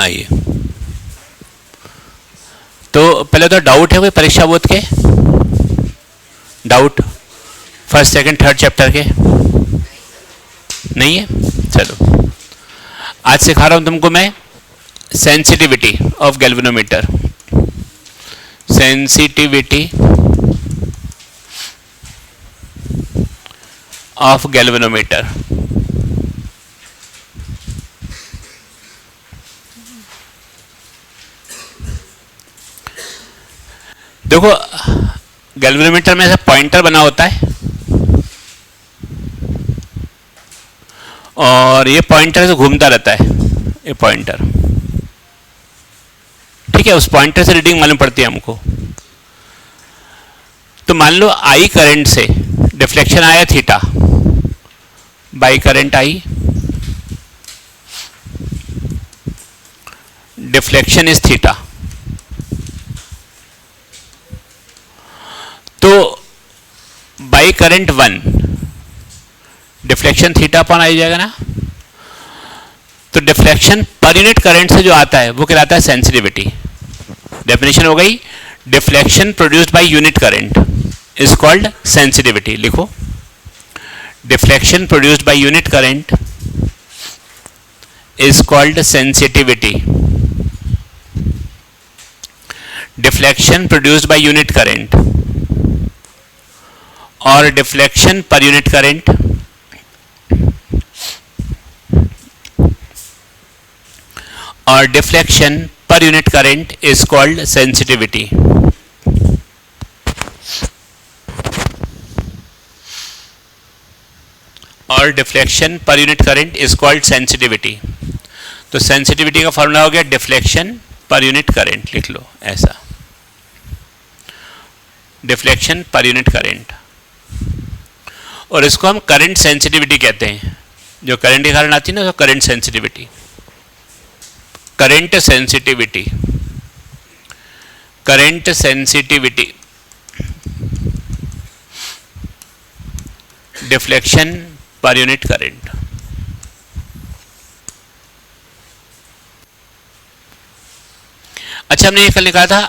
आइए, तो पहले तो डाउट है कोई परीक्षा बोध के? Doubt first second third chapter के नहीं है? चलो आज सिखा रहा हूं तुमको मैं sensitivity of galvanometer. Sensitivity of galvanometer. देखो गैल्वेनोमीटर में ऐसा पॉइंटर बना होता है और ये पॉइंटर से घूमता रहता है, ये पॉइंटर, ठीक है। उस पॉइंटर से रीडिंग मालूम पड़ती है हमको। तो मान लो आई करंट से डिफ्लेक्शन आया theta, by current I, deflection is theta. तो by current 1 deflection theta upon आ जाएगा ना। तो डिफ्लेक्शन पर यूनिट करंट से जो आता है वो कहलाता है सेंसिटिविटी। डेफिनेशन हो गई, deflection produced by unit current is called sensitivity. लिखो, deflection produced by unit current is called sensitivity. Deflection produced by unit current और डिफ्लेक्शन पर यूनिट करंट और डिफ्लेक्शन पर unit current is called sensitivity. और deflection पर unit current is called sensitivity. तो sensitivity का formula हो गया डिफ्लेक्शन पर यूनिट करंट। लिख लो ऐसा, डिफ्लेक्शन पर यूनिट करंट। और इसको हम करंट सेंसिटिविटी कहते हैं। जो करंट के कारण आती है ना, तो current sensitivity, current sensitivity, current sensitivity, deflection पर यूनिट करंट। अच्छा, हमने ये कल लिखा था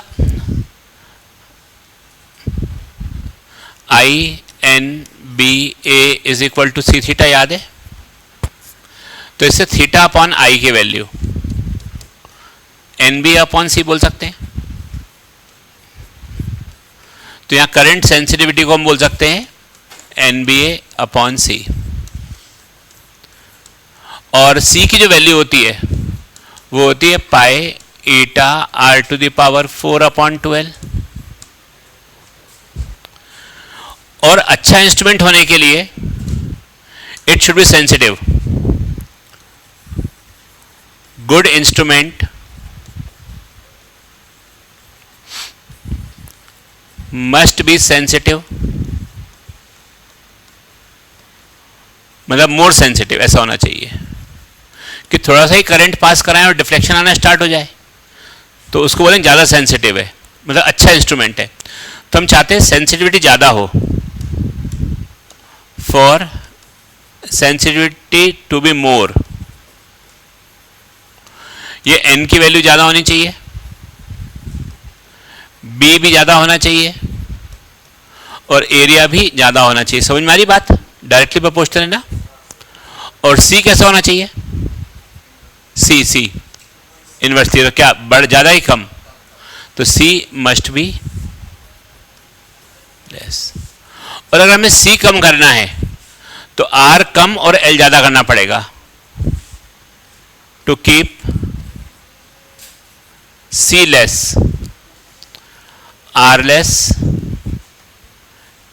I N B A is equal to C theta, याद है? तो इससे थीटा अपॉन आई की value N B upon C बोल सकते हैं। तो यहां करंट सेंसिटिविटी को हम बोल सकते हैं एन बी ए अपॉन सी। और सी की जो वैल्यू होती है वो होती है pi eta R to the power 4 upon 12। और अच्छा इंस्ट्रूमेंट होने के लिए it should be sensitive. Good instrument must be sensitive, मतलब मोर सेंसिटिव ऐसा होना चाहिए कि थोड़ा सा ही करंट पास कराएं और डिफ्लेक्शन आना स्टार्ट हो जाए तो उसको बोलेंगे ज़्यादा सेंसिटिव है, मतलब अच्छा इंस्ट्रूमेंट है। तो हम चाहते हैं सेंसिटिविटी ज़्यादा हो। For sensitivity to be more, ये एन की वैल्यू ज़्यादा होनी चाहिए, बी भी ज़्यादा होना चाहिए और एरिया भी ज़्यादा होना चाहिए। समझ में आ रही बात? डायरेक्टली प्रोपोर्शनल है ना। और सी कैसा होना चाहिए? सी इनवर्सली, तो क्या बढ़ ज़्यादा ही कम? तो सी मस्ट बी लेस। और अगर हमें सी कम करना है तो आर कम और एल ज़्यादा करना पड़ेगा to keep C less, R less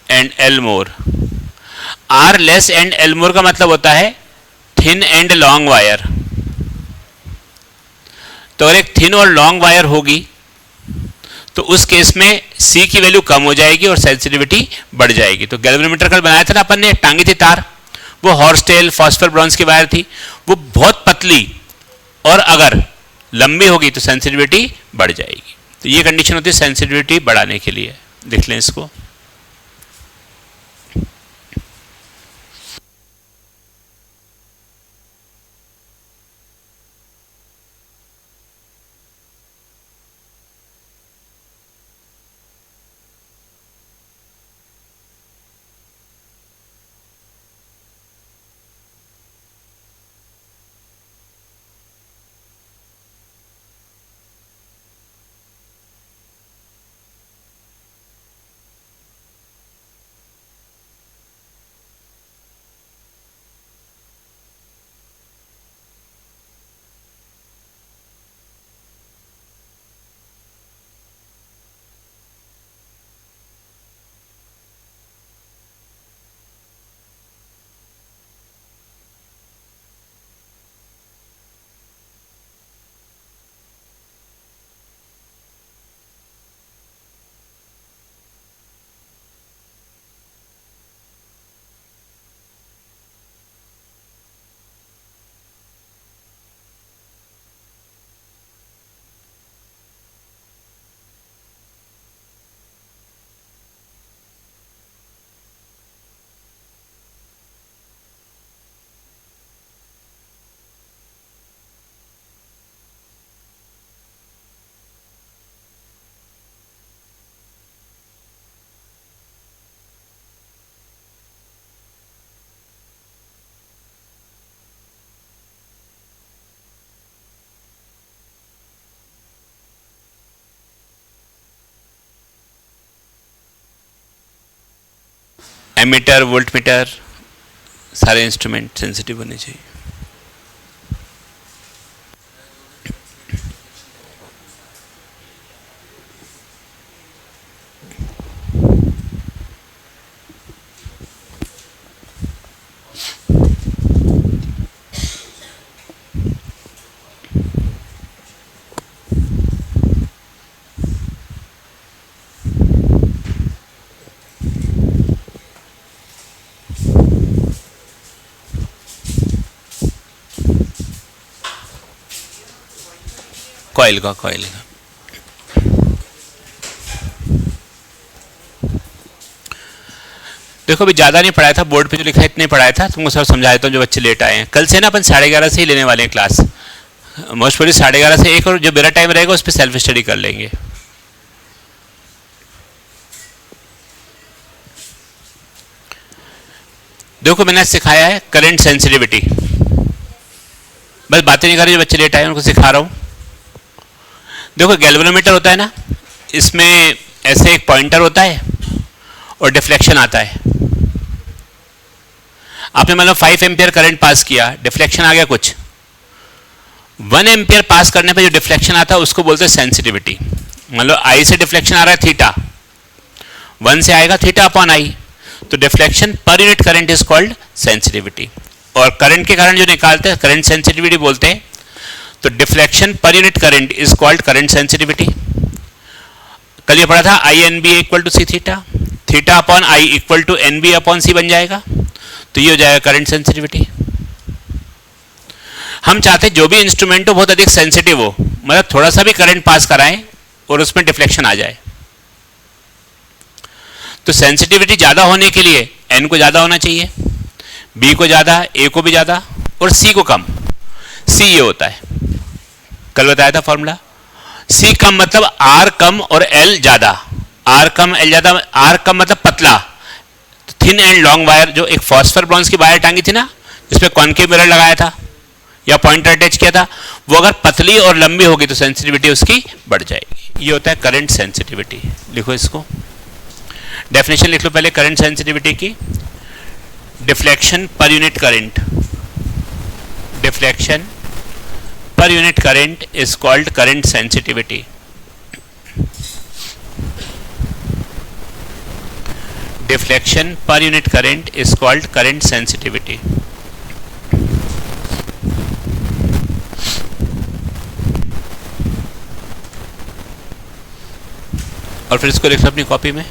and L more. R less and L more का मतलब होता है थिन एंड लॉन्ग वायर। तो अगर एक थिन और लॉन्ग वायर होगी तो उस केस में सी की वैल्यू कम हो जाएगी और सेंसिटिविटी बढ़ जाएगी। तो गैल्वेनोमीटर कल बनाया था ना अपन ने, टांगी थी तार, वो हॉर्सटेल फॉस्फर ब्रॉन्ज की वायर थी, वो बहुत पतली और अगर लंबी होगी तो सेंसिटिविटी बढ़ जाएगी। तो ये कंडीशन होती है सेंसिटिविटी बढ़ाने के लिए। देख लें इसको। एमीटर, वोल्टमीटर, सारे इंस्ट्रूमेंट सेंसिटिव होने चाहिए। कॉइल का देखो अभी ज़्यादा नहीं पढ़ाया था, बोर्ड पे जो लिखा है इतने पढ़ाया था, तुमको सब समझा देता हूँ जो बच्चे लेट आए हैं। कल से ना अपन 11:30 से ही लेने वाले हैं क्लास, मोस्ट प्रोबेबली 11:30 से 1, और जो मेरा टाइम रहेगा उस पर सेल्फ स्टडी कर लेंगे। देखो मैंने सिखाया है करंट सेंसिटिविटी, बस बातें नहीं कर रही, जो बच्चे लेट आए उनको सिखा रहा हूँ। देखो गैल्वेनोमीटर होता है ना, इसमें ऐसे एक पॉइंटर होता है और डिफ्लेक्शन आता है। आपने मतलब 5 एम्पियर करंट पास किया, डिफ्लेक्शन आ गया कुछ, 1 एम्पियर पास करने पे जो डिफ्लेक्शन आता है उसको बोलते हैं सेंसिटिविटी। मतलब आई से डिफ्लेक्शन आ रहा है थीटा, 1 से आएगा थीटा अपॉन आई, तो डिफ्लेक्शन पर unit current is called sensitivity. और करंट के कारण जो निकालते हैं करंट सेंसिटिविटी बोलते हैं। तो डिफ्लेक्शन पर unit current is called current sensitivity. कल ये पढ़ा था I N B equal to C theta, theta upon I equal to N B upon C बन जाएगा, तो ये हो जाएगा करंट सेंसिटिविटी। हम चाहते हैं जो भी इंस्ट्रूमेंट हो बहुत अधिक सेंसिटिव हो, मतलब थोड़ा सा भी करंट पास कराएं और उसमें डिफ्लेक्शन आ जाए। तो सेंसिटिविटी ज़्यादा होने के लिए एन को ज़्यादा होना चाहिए, बी को ज़्यादा, ए को भी ज़्यादा और सी को कम। सी ये होता है, कल बताया था फॉर्मूला, सी कम मतलब आर कम और एल ज़्यादा। आर कम एल ज़्यादा, आर कम मतलब पतला, थिन एंड लॉन्ग वायर, जो एक फॉस्फर ब्रॉन्ज की वायर टांगी थी ना जिसपे कॉन्केव मिरर लगाया था या पॉइंटर अटैच किया था, वो अगर पतली और लंबी होगी तो सेंसिटिविटी उसकी बढ़ जाएगी। ये होता है करंट सेंसिटिविटी। लिखो इसको, डेफिनेशन लिख लो पहले करंट सेंसिटिविटी की। डिफ्लेक्शन पर यूनिट करंट, डिफ्लेक्शन पर unit current is called current sensitivity. Deflection पर unit current is called current sensitivity. और फिर इसको लिख लो अपनी कॉपी में।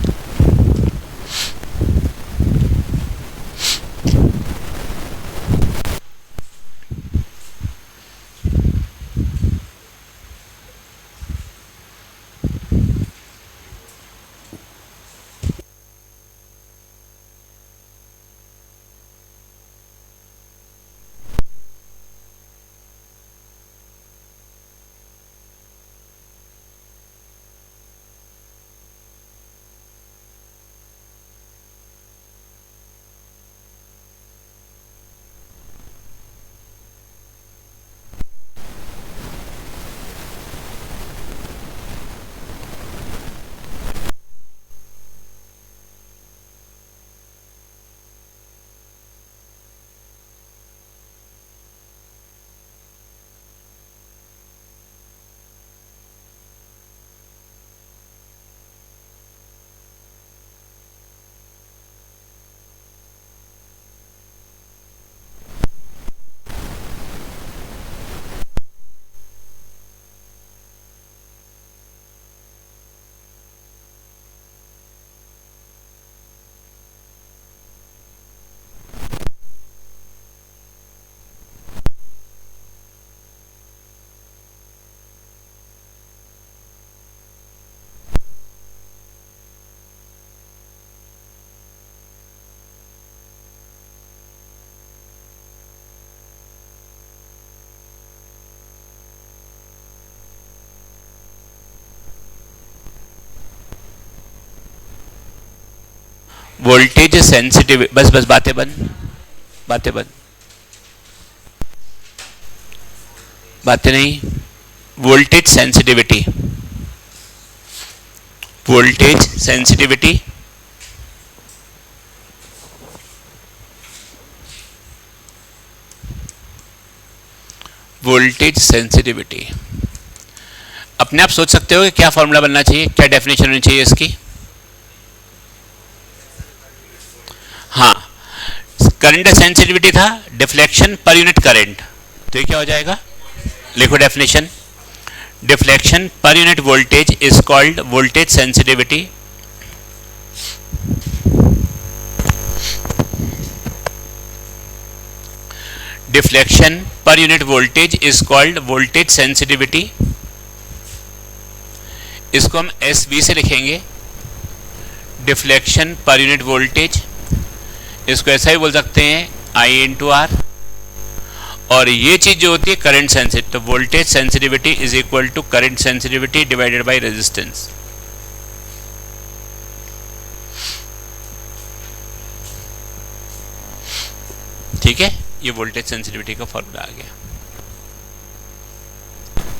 वोल्टेज सेंसिटिव, बस बस बातें बंद, बातें बंद, बातें नहीं। Voltage sensitivity, voltage sensitivity voltage sensitivity. अपने आप सोच सकते हो कि क्या फॉर्मूला बनना चाहिए, क्या डेफिनेशन होनी चाहिए इसकी। हाँ, करंट सेंसिटिविटी था डिफ्लेक्शन पर यूनिट करंट, तो ये क्या हो जाएगा, लिखो definition. Deflection per unit voltage is called voltage sensitivity. Deflection per unit voltage is called voltage sensitivity. इसको हम SV से लिखेंगे, डिफ्लेक्शन पर यूनिट वोल्टेज। इसको ऐसा ही बोल सकते हैं I इंटू आर। और ये चीज जो होती है करंट सेंसिटिव, तो voltage sensitivity is equal to current sensitivity divided by resistance. ठीक है, ये वोल्टेज सेंसिटिविटी का फॉर्मूला आ गया।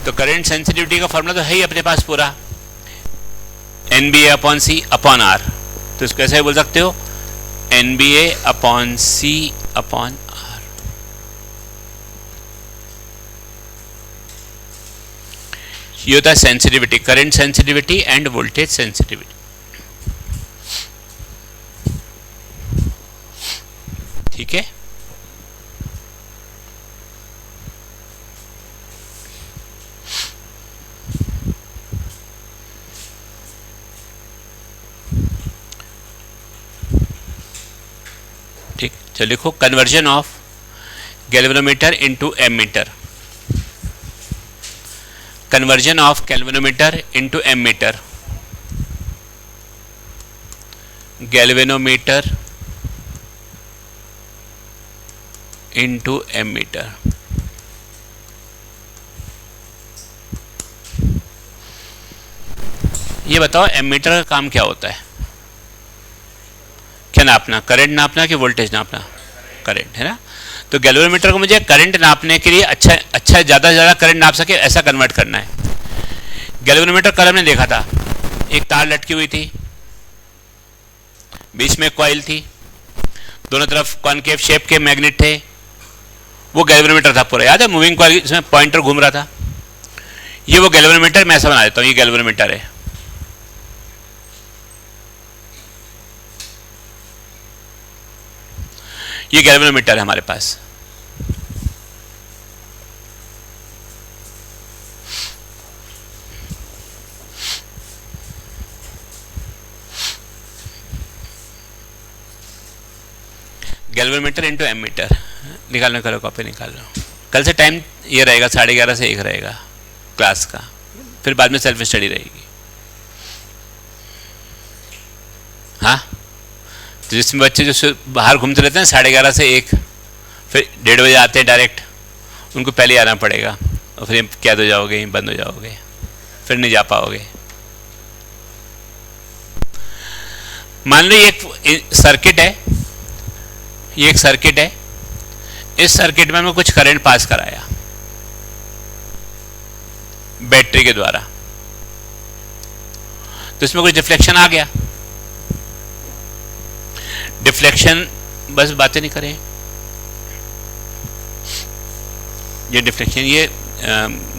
तो करंट सेंसिटिविटी का फॉर्मूला तो है ही अपने पास पूरा, NBA upon C upon R। तो इसको ऐसे ही बोल सकते हो NBA upon C upon R। ये होता है sensitivity, current sensitivity and voltage sensitivity. ठीक है, ठीक। तो लिखो conversion of galvanometer into ammeter. Conversion of galvanometer into ammeter. Galvanometer into ammeter. ये बताओ एमीटर का काम क्या होता है, क्या नापना, करंट नापना कि वोल्टेज नापना, करंट है ना। तो गैल्वेनोमीटर को मुझे करंट नापने के लिए अच्छा ज़्यादा से ज़्यादा करंट नाप सके ऐसा कन्वर्ट करना है। गैल्वेनोमीटर कल हमने देखा था, एक तार लटकी हुई थी, बीच में कॉइल थी, दोनों तरफ कॉनकेव शेप के मैग्नेट थे, वो गैल्वेनोमीटर था पूरा, याद है, मूविंग कॉइल, इसमें पॉइंटर घूम रहा था। ये वो गैल्वेनोमीटर, मैं ऐसा बना देता हूँ, ये गैल्वेनोमीटर है। ये गैल्वेनोमीटर है हमारे पास। Galvanometer into ammeter. निकालना, करो कॉपी निकाल लो। कल से टाइम ये रहेगा 11:30 से 1 रहेगा क्लास का, फिर बाद में सेल्फ स्टडी रहेगी। हाँ, तो जिसमें बच्चे जो बाहर घूमते रहते हैं 11:30 से 1, फिर 1:30 बजे आते हैं डायरेक्ट, उनको पहले आना पड़ेगा और फिर कैद हो जाओगे, बंद हो जाओगे, फिर नहीं जा पाओगे। मान लो ये एक सर्किट है, ये एक सर्किट है, इस सर्किट में हमने कुछ करंट पास कराया बैटरी के द्वारा, तो इसमें कुछ डिफ्लेक्शन आ गया। डिफ्लेक्शन, बस बातें नहीं करें, ये डिफ्लेक्शन, ये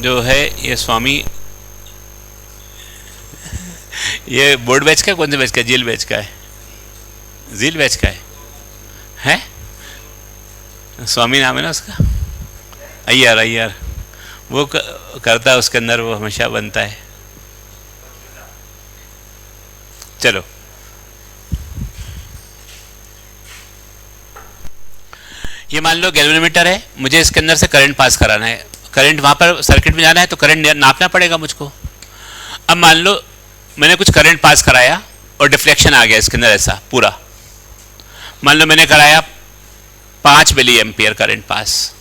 जो है ये स्वामी, ये बोर्ड बैच का, कौन से बैच का, जेल बैच का है, जेल बैच का है? स्वामी नाम है ना उसका, अय्यर, अय्यर, वो करता है, उसके अंदर वो हमेशा बनता है। चलो, ये मान लो गैल्वेनोमीटर है, मुझे इसके अंदर से करंट पास कराना है, करंट वहाँ पर सर्किट में जाना है तो करंट नापना पड़ेगा मुझको। अब मान लो मैंने कुछ करंट पास कराया और डिफ्लेक्शन आ गया इसके अंदर ऐसा पूरा, मान लो मैंने कराया 5 मिली एम्पियर करंट पास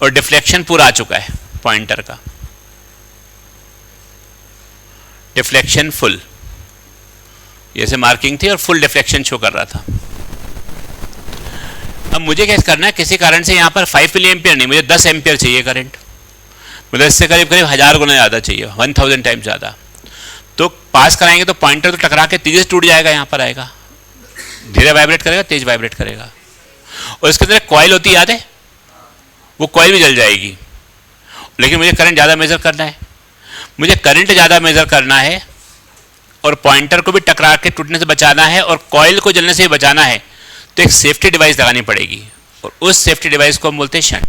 और डिफ्लेक्शन पूरा आ चुका है पॉइंटर का, डिफ्लेक्शन फुल, ये से मार्किंग थी और फुल डिफ्लेक्शन शो कर रहा था। अब मुझे क्या करना है, किसी कारण से यहाँ पर 5 मिली एम्पियर नहीं, मुझे 10 एम्पियर चाहिए करंट, मतलब इससे करीब करीब 1000 गुना ज़्यादा चाहिए, 1000 टाइम्स ज़्यादा। तो पास कराएंगे तो पॉइंटर तो टकरा के तेजी से टूट जाएगा, यहाँ पर आएगा, धीरे वाइब्रेट करेगा, तेज वाइब्रेट करेगा। और इसके अंदर कॉइल होती, याद है, वो कॉइल भी जल जाएगी, लेकिन मुझे करंट ज़्यादा मेज़र करना है, मुझे करंट ज़्यादा मेज़र करना है और पॉइंटर को भी टकरा के टूटने से बचाना है और कॉइल को जलने से भी बचाना है, तो एक सेफ्टी डिवाइस लगानी पड़ेगी और उस सेफ्टी डिवाइस को हम बोलते हैं शंट।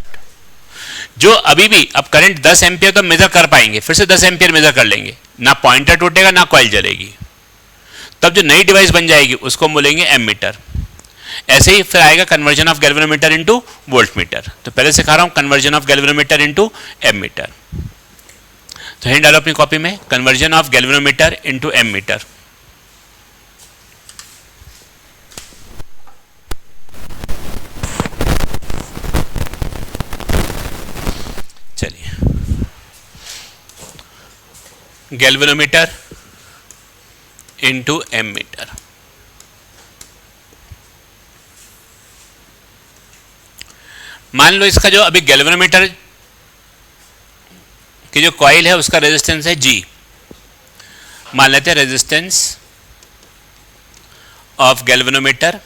जो अभी भी अब करंट 10 एम्पियर तो मेज़र कर पाएंगे, फिर से 10 एम्पियर मेज़र कर लेंगे, ना पॉइंटर टूटेगा ना कॉइल जलेगी। तब जो नई डिवाइस बन जाएगी उसको हम बोलेंगे एमीटर। ऐसे ही फिर आएगा conversion of galvanometer into voltmeter. तो पहले सिखा रहा हूं conversion of galvanometer into ammeter. तो हिंट डालो अपनी कॉपी में, conversion of galvanometer into ammeter. चलिए, गैल्वेनोमीटर इनटू एमीटर। मान लो इसका जो अभी गैल्वेनोमीटर की जो कॉइल है उसका रेजिस्टेंस है G। मान लेते हैं resistance of galvanometer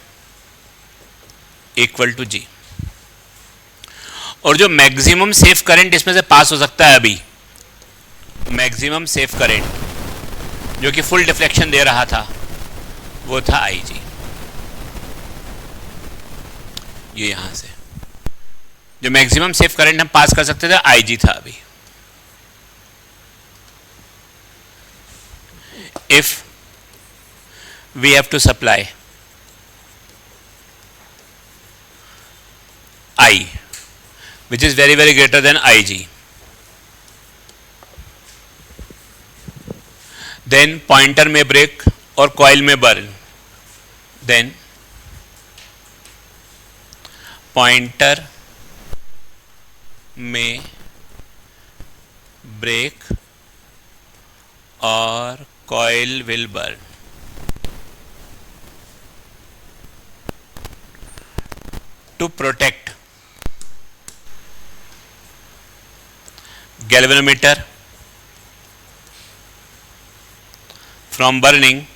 equal to G, और जो मैक्सिमम सेफ करंट इसमें से पास हो सकता है अभी, मैक्सिमम सेफ करंट जो कि फुल डिफ्लेक्शन दे रहा था, वो था IG। ये यहां से जो मैक्सिमम सेफ करंट हम पास कर सकते थे IG था अभी। If we have to supply I which is very very greater than IG, then pointer may break और coil may burn, then pointer may break or coil will burn. To protect galvanometer from burning,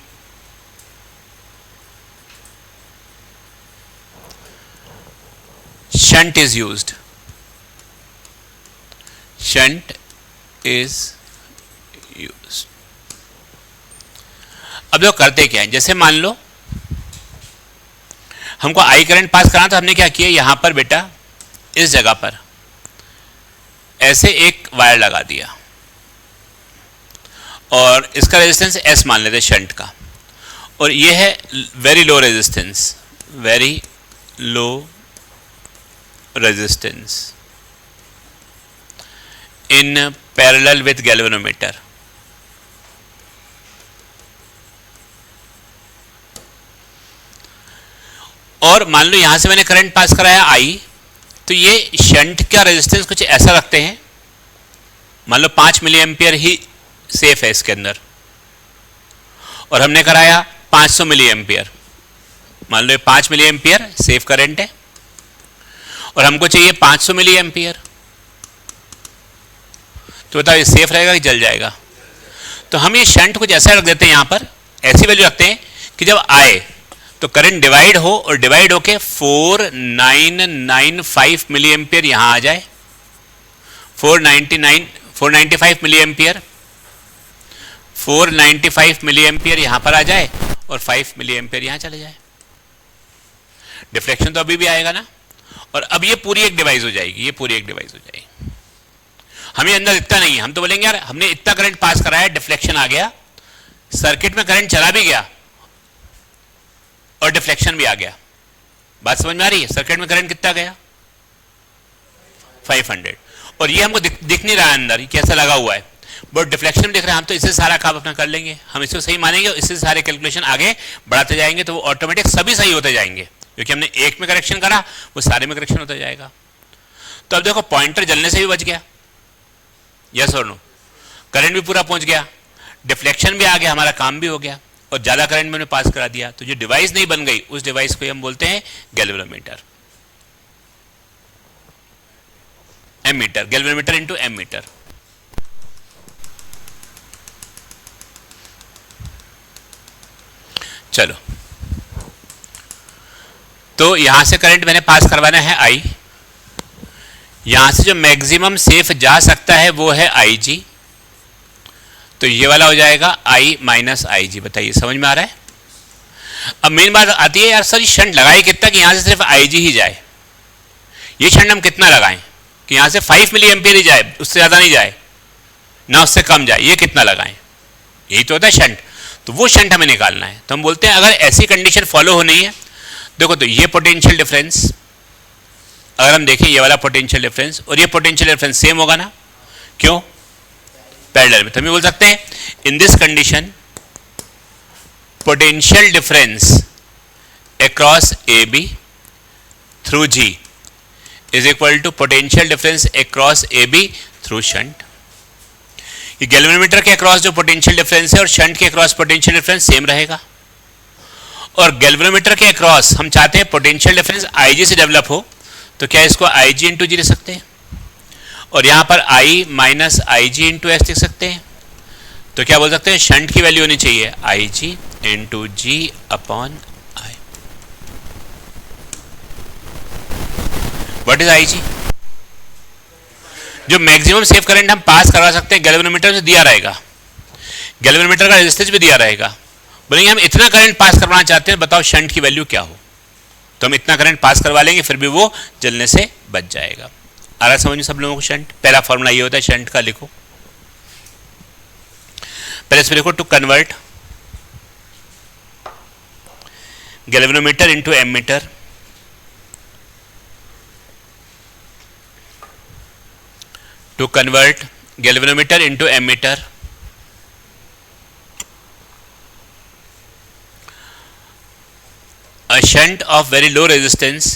shunt is used. Shunt is used. अब लोग करते क्या है, जैसे मान लो हमको I current pass कराना, तो हमने क्या किया, यहां पर बेटा इस जगह पर ऐसे एक वायर लगा दिया और इसका रेजिस्टेंस S मान लेते शंट का, और ये है very low resistance, very low resistance in parallel with galvanometer। और मान लो यहां से मैंने करंट पास कराया I, तो ये शंट का रेजिस्टेंस कुछ ऐसा रखते हैं, मान लो 5 मिली एम्पियर ही सेफ है इसके अंदर, और हमने कराया 500 मिली एम्पियर। मान लो ये 5 मिली एम्पियर सेफ करंट है और हमको चाहिए 500 मिली एम्पियर, तो बताओ ये सेफ रहेगा कि जल जाएगा? तो हम ये शंट कुछ ऐसा रख देते हैं, यहां पर ऐसी वैल्यू रखते हैं कि जब आए तो करंट डिवाइड हो और डिवाइड होके 4995 मिली एम्पियर यहां आ जाए, 495 मिली एम्पियर, 495 मिली एम्पियर यहां पर आ जाए और 5 मिली एम्पियर यहां चले जाए। डिफ्लेक्शन तो अभी भी आएगा ना, और अब ये पूरी एक डिवाइस हो जाएगी, ये पूरी एक डिवाइस हो जाएगी। हमें अंदर इतना नहीं है, हम तो बोलेंगे यार हमने इतना करंट पास कराया, डिफ्लेक्शन आ गया, सर्किट में करंट चला भी गया और डिफ्लेक्शन भी आ गया। बात समझ में आ रही है? सर्किट में करंट कितना गया? 500, और ये हमको दिख नहीं रहा है अंदर कैसा लगा हुआ है, बट डिफ्लेक्शन दिख रहा है। हम तो इससे सारा काम अपना कर लेंगे, हम इसको सही मानेंगे, इससे सारे कैलकुलेशन आगे बढ़ाते जाएंगे, तो वो ऑटोमेटिक सभी सही होते जाएंगे, क्योंकि हमने एक में करेक्शन करा वो सारे में करेक्शन होता जाएगा। तो अब देखो पॉइंटर जलने से भी बच गया, यस और नो, करंट भी पूरा पहुंच गया, डिफ्लेक्शन भी आ गया, हमारा काम भी हो गया, और ज्यादा करंट मैंने पास करा दिया। तो जो डिवाइस नहीं बन गई उस डिवाइस को हम बोलते हैं galvanometer, ammeter, galvanometer into ammeter. चलो, तो यहां से करंट मैंने पास करवाना है I, यहां से जो मैक्सिमम सेफ जा सकता है वो है आई जी, तो ये वाला हो जाएगा आई माइनस आई जी। बताइए समझ में आ रहा है? अब मेन बात आती है यार सर शंट लगाए कितना कि यहां से सिर्फ आई जी ही जाए, ये शंट हम कितना लगाएं कि यहां से 5 मिली एम्पियर ही जाए, उससे ज्यादा नहीं जाए ना उससे कम जाए, ये कितना लगाएं? यही तो होता है शंट। तो वो शंट हमें निकालना है। तो हम बोलते हैं अगर ऐसी कंडीशन फॉलो होनी है, देखो तो ये पोटेंशियल डिफरेंस अगर हम देखें, ये वाला पोटेंशियल डिफरेंस और ये पोटेंशियल डिफरेंस सेम होगा ना, क्यों? पैरेलल में। तो हम बोल सकते हैं in this condition potential difference across A B through G is equal to potential difference across A B through shunt. ये गैल्वेनोमीटर के अक्रॉस जो पोटेंशियल डिफरेंस है और शंट के अक्रॉस पोटेंशियल डिफरेंस सेम रहेगा। और गैल्वेनोमीटर के अक्रॉस हम चाहते हैं पोटेंशियल डिफरेंस आईजी से डेवलप हो, तो क्या इसको आई जी इंटू जी लिख सकते हैं, और यहां पर आई माइनस आई जी इंटू एस लिख सकते हैं। तो क्या बोल सकते हैं शंट की वैल्यू होनी चाहिए I G into G upon I. What is I G? जो मैक्सिमम सेफ करंट हम पास करवा सकते हैं गैल्वेनोमीटर से दिया रहेगा, गैल्वेनोमीटर का रेजिस्टेंस भी दिया रहेगा। बोलेंगे हम इतना करंट पास करवाना चाहते हैं, बताओ शंट की वैल्यू क्या हो, तो हम इतना करंट पास करवा लेंगे, फिर भी वो जलने से बच जाएगा। आ रहा समझ में सब लोगों को? शंट पहला फॉर्मूला ये होता है शंट का, लिखो पहले इसमें लिखो to convert galvanometer into ammeter to convert galvanometer into ammeter, a shunt of very low resistance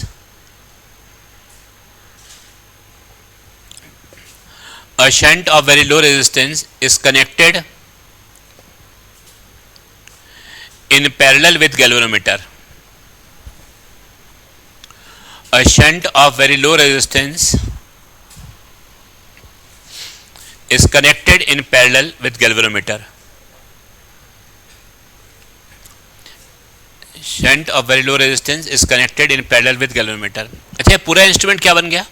is connected in parallel with galvanometer. A shunt of very low resistance is connected in parallel with galvanometer. Shunt of very low resistance is connected in parallel with galvanometer. अच्छा पूरा instrument क्या बन गया?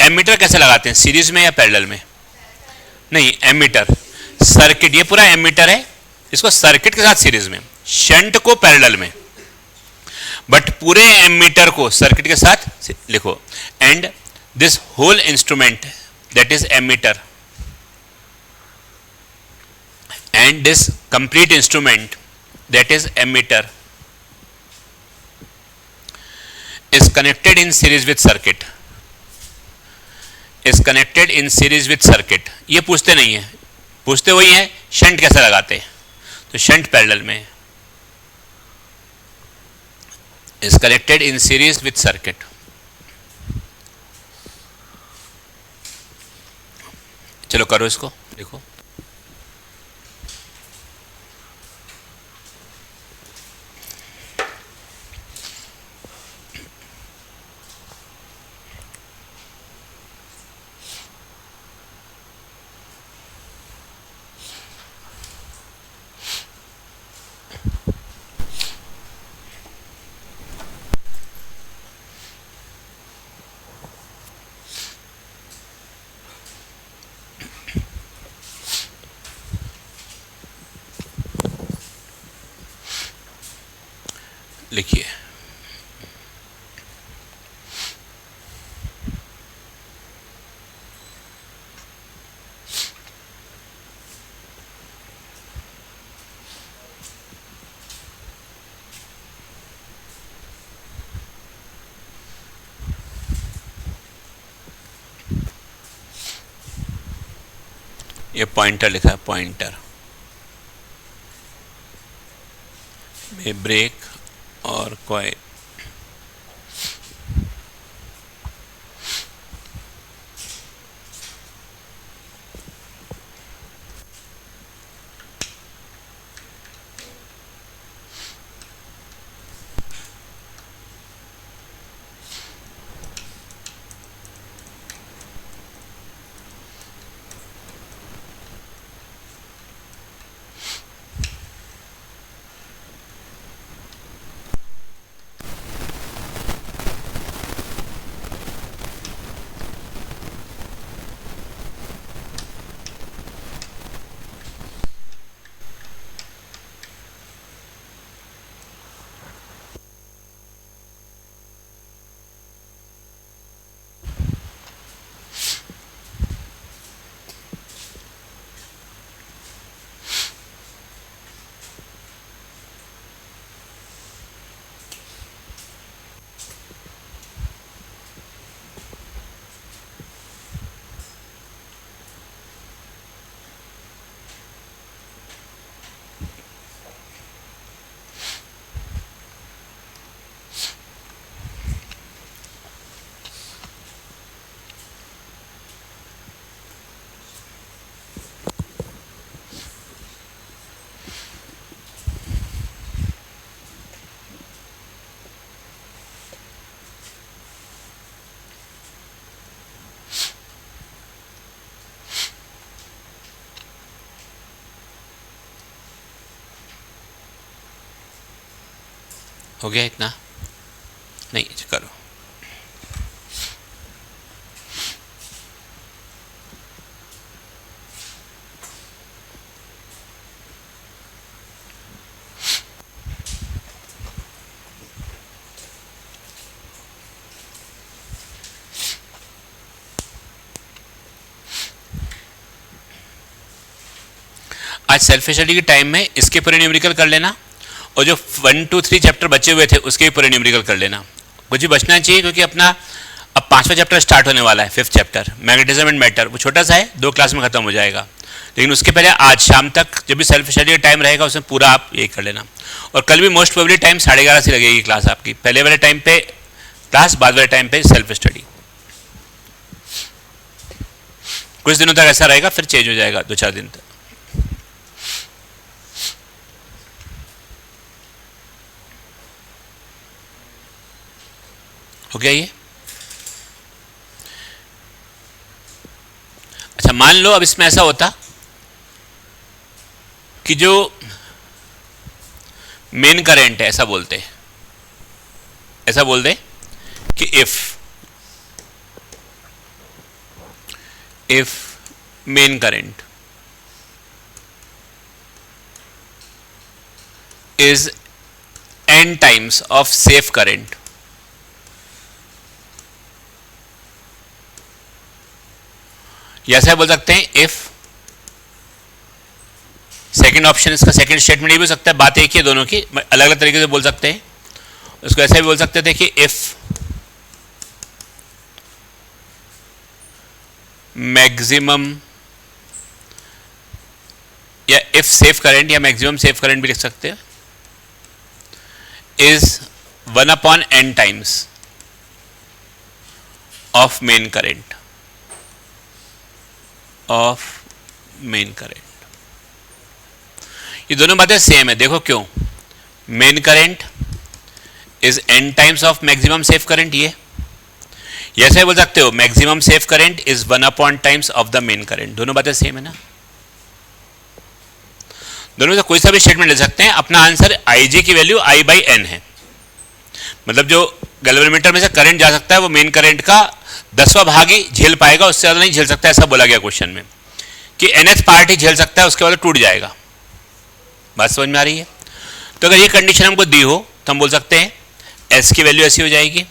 Ammeter कैसे लगाते हैं, series में या पैरेलल में? नहीं, एमीटर सर्किट, ये पूरा एमीटर है, इसको सर्किट के साथ सीरीज में, शंट को पैरेलल में, बट पूरे एमीटर को सर्किट के साथ लिखो। And this whole instrument that is ammeter and this complete instrument that is ammeter is connected in series with circuit, is connected in series with circuit। ये पूछते नहीं है, पूछते वही है शंट कैसे लगाते हैं, तो शंट पैरेलल में is connected in series with circuit। चलो करो इसको, देखो लिखिए ये पॉइंटर लिखा है, पॉइंटर में ब्रेक और कॉइल। हो गया इतना? नहीं करो। आज सेल्फ स्टडी के टाइम में इसके पूरे न्यूमेरिकल कर लेना, और जो 1 2 3 चैप्टर बचे हुए थे उसके भी पूरे न्यूमेरिकल कर लेना। कुछ भी बचना चाहिए, क्योंकि अपना अब 5वां चैप्टर स्टार्ट होने वाला है, 5th chapter magnetism and matter. वो छोटा सा है, 2 क्लास में खत्म हो जाएगा, लेकिन उसके पहले आज शाम तक जब भी सेल्फ स्टडी का टाइम रहेगा उसमें पूरा आप ये कर लेना। और कल भी मोस्ट प्रोबेबली टाइम 11:30 से लगेगी क्लास आपकी, पहले वाले टाइम पे क्लास, बाद वाले टाइम पे सेल्फ स्टडी। कुछ दिनों तक ऐसा रहेगा, फिर चेंज हो जाएगा 2-4 दिन तक। हो गया ये? अच्छा, मान लो अब इसमें ऐसा होता कि जो मेन करंट है, ऐसा बोलते, ऐसा बोल दे कि if main current is n times of safe current, या ऐसा बोल सकते हैं इफ, सेकंड ऑप्शन इसका सेकंड स्टेटमेंट ये भी हो सकता है, बात एक ही है दोनों की, अलग अलग तरीके से बोल सकते हैं। उसको ऐसा भी बोल सकते थे कि इफ मैक्सिमम, या इफ सेफ करंट, या मैक्सिमम सेफ करंट भी लिख सकते हैं, is 1/n times of main current, of main current. ये दोनों बातें सेम है, देखो क्यों। Main current is n times of maximum safe current, ये ऐसे बोल सकते हो maximum safe current is 1/n times of the main current. दोनों बातें सेम है ना, दोनों में से कोई सा भी स्टेटमेंट ले सकते हैं। अपना आंसर IG की वैल्यू I/n है, मतलब जो गैल्वेनोमीटर में से करंट जा सकता है वो मेन करंट का 10वां भाग ही झेल पाएगा, उससे ज़्यादा नहीं झेल सकता, ऐसा बोला गया क्वेश्चन में कि nth पार्ट ही झेल सकता है, उसके बाद टूट जाएगा। बात समझ में आ रही है? तो अगर ये कंडीशन हमको दी हो तो हम बोल सकते हैं S की वैल्यू ऐसी हो जाएगी,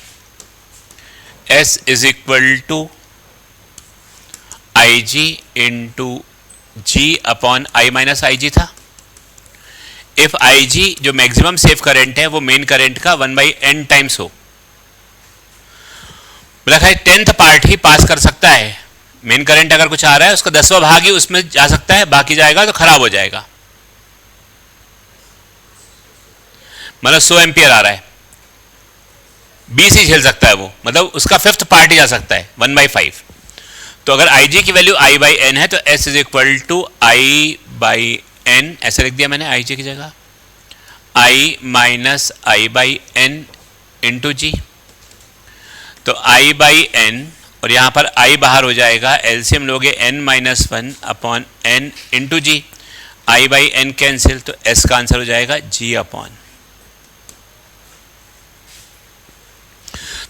S is equal to IG into G/I-IG था। इफ IG जो मैक्सिमम सेफ करंट है वो मेन करंट का 1/n टाइम्स हो, मतलब है 10th पार्ट ही पास कर सकता है। मेन करंट अगर कुछ आ रहा है उसका 10वां भाग ही उसमें जा सकता है, बाकी जाएगा तो खराब हो जाएगा। मतलब 100 एम्पियर आ रहा है, 20 ही झेल सकता है वो, मतलब उसका 5th पार्ट ही जा सकता है 1/5। तो अगर IG की वैल्यू I/n है तो S is equal to I/n, ऐसे लिख दिया मैंने IG की जगह, I माइनस I/n इंटू जी। तो I/n, और यहाँ पर I बाहर हो जाएगा, एलसीएम लोगे n-1/n इंटू जी, I/n कैंसिल, तो S का आंसर हो जाएगा G/।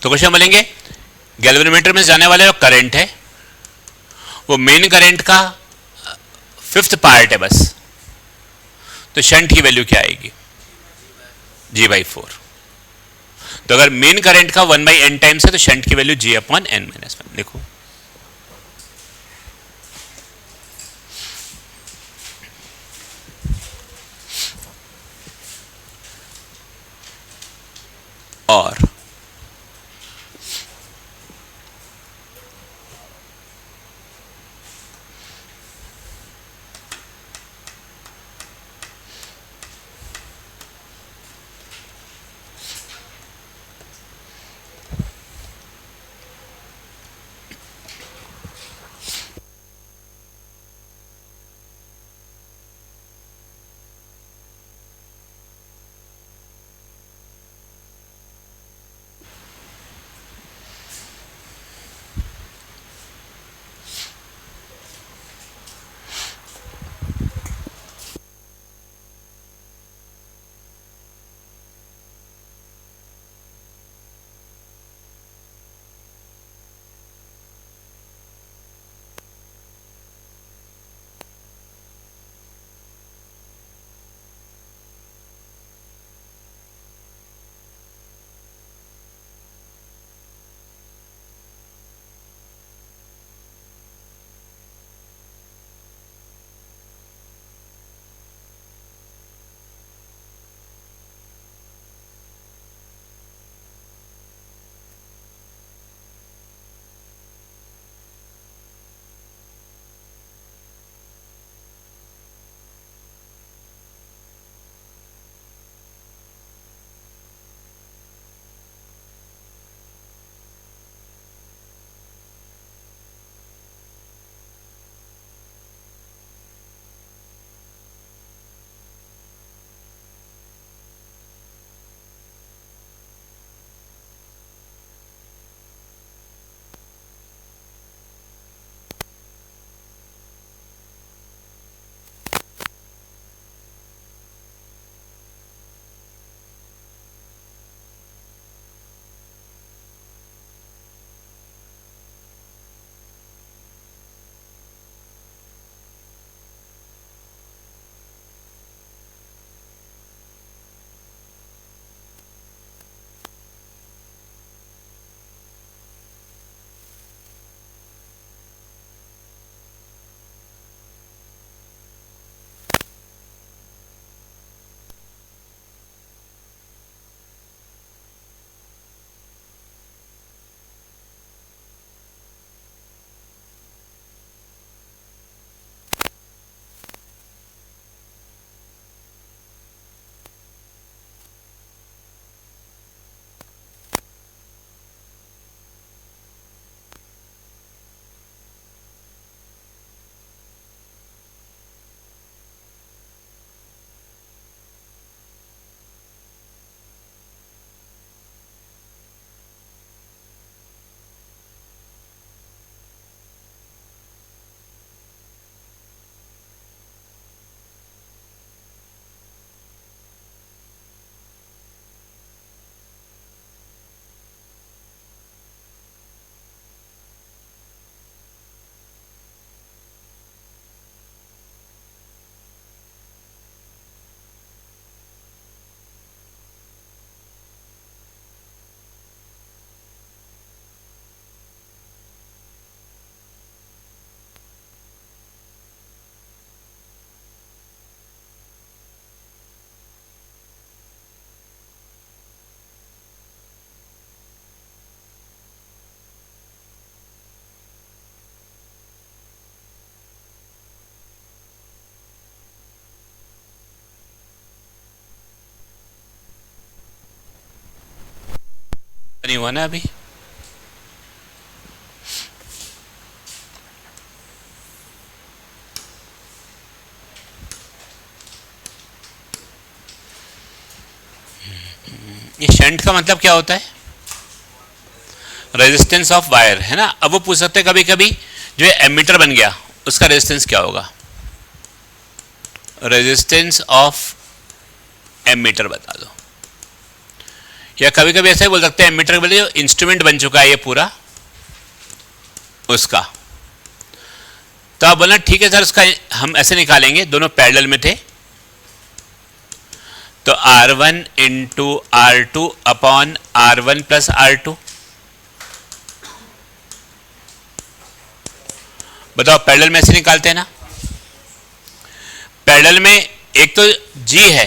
तो क्वेश्चन बोलेंगे गैल्वेनोमीटर में जाने वाले जो करंट है वो मेन करंट का 5th पार्ट है बस, तो शंट की वैल्यू क्या आएगी? G/4। तो अगर मेन करंट का 1/n टाइम्स है तो शंट की वैल्यू G/n-1 लिखो। और नहीं हुआ ना अभी। ये शंट का मतलब क्या होता है? रेजिस्टेंस ऑफ वायर, है ना। अब वो पूछ सकते हैं कभी कभी जो एमीटर बन गया उसका रेजिस्टेंस क्या होगा, रेजिस्टेंस ऑफ एमीटर बता दो। या कभी कभी ऐसा ही बोल सकते हैं एमीटर के बदले जो इंस्ट्रूमेंट बन चुका है ये पूरा उसका। तो आप बोलना ठीक है सर, उसका हम ऐसे निकालेंगे, दोनों पैरेलल में थे, तो R1 into R2 upon R1 plus R2। बताओ पैरेलल में ऐसे निकालते हैं ना। पैरेलल में एक तो G है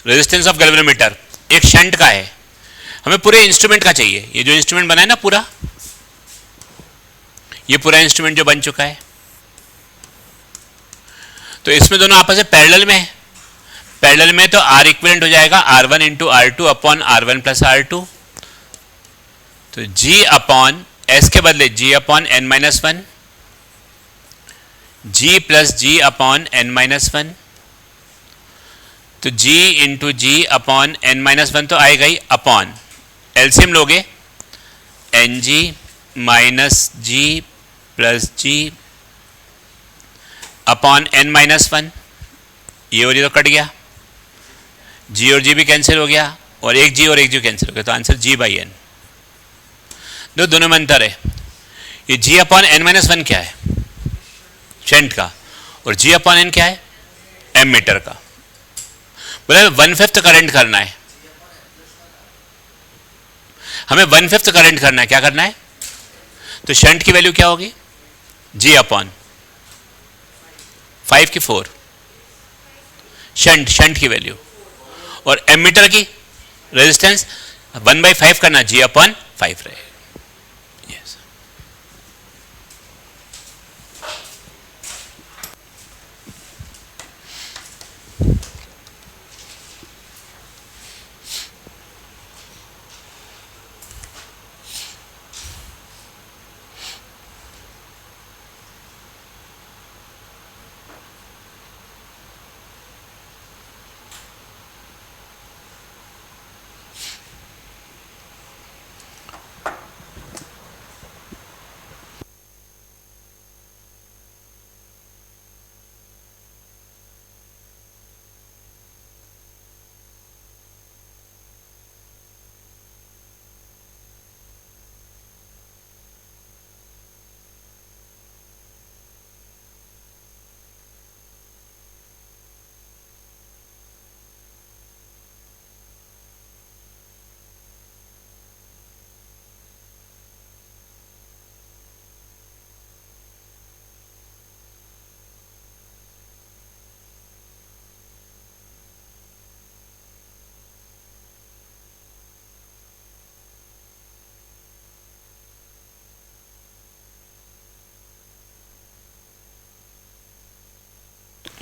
रेजिस्टेंस ऑफ गैल्वेनोमीटर, एक शंट का है। हमें पूरे इंस्ट्रूमेंट का चाहिए, ये जो इंस्ट्रूमेंट बना है ना पूरा, ये पूरा इंस्ट्रूमेंट जो बन चुका है, तो इसमें दोनों आपस में पैरेलल में है। पैरेलल में तो R इक्विवेलेंट हो जाएगा R1 into R2 upon R1 plus R2। तो G अपॉन S के बदले G upon N minus 1, G plus G upon N minus 1। तो G into G upon N minus 1 तो आएगा ही, अपॉन एलसीएम लोगे NG minus G plus G upon N minus 1। ये और ये तो कट गया, G और G भी कैंसिल हो गया, और एक G और एक G कैंसिल हो गया, तो आंसर G बाई N। दोनों में अंतर है। ये G अपॉन N माइनस 1 क्या है, शंट का, और G अपॉन N क्या है, एमीटर का। बोले 1/5 करंट करना है, हमें 1/5 करंट करना है, क्या करना है, तो शंट की वैल्यू क्या होगी, G अपॉन 5 की 4, शंट की वैल्यू, और एमीटर की रेजिस्टेंस 1/5 करना, G अपॉन 5 रहे। yes.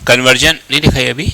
कन्वर्जन नहीं दिखाई अभी,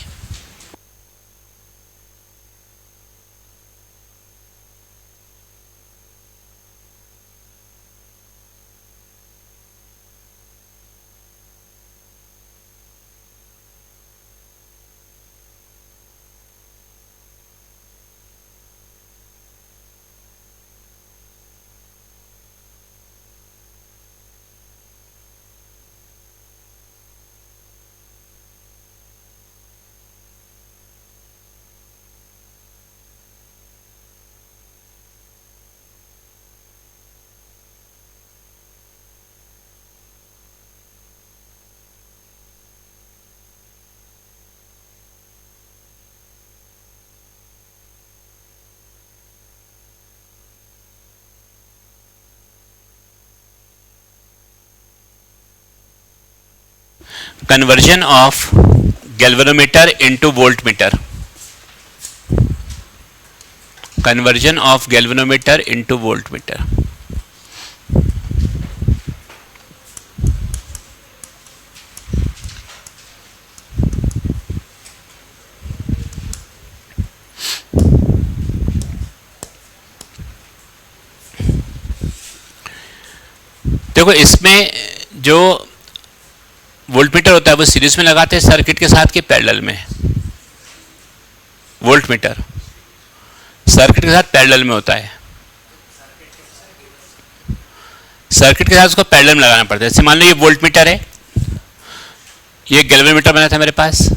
conversion of galvanometer into voltmeter, conversion of galvanometer into voltmeter। देखो इसमें जो वोल्टमीटर होता है वो सीरीज में लगाते हैं सर्किट के साथ कि पैरेलल में? वोल्टमीटर सर्किट के साथ पैरेलल में होता है, सर्किट के साथ उसको पैरेलल में लगाना पड़ता है। जैसे मान लो ये वोल्टमीटर है, ये गैल्वेनोमीटर बना था मेरे पास,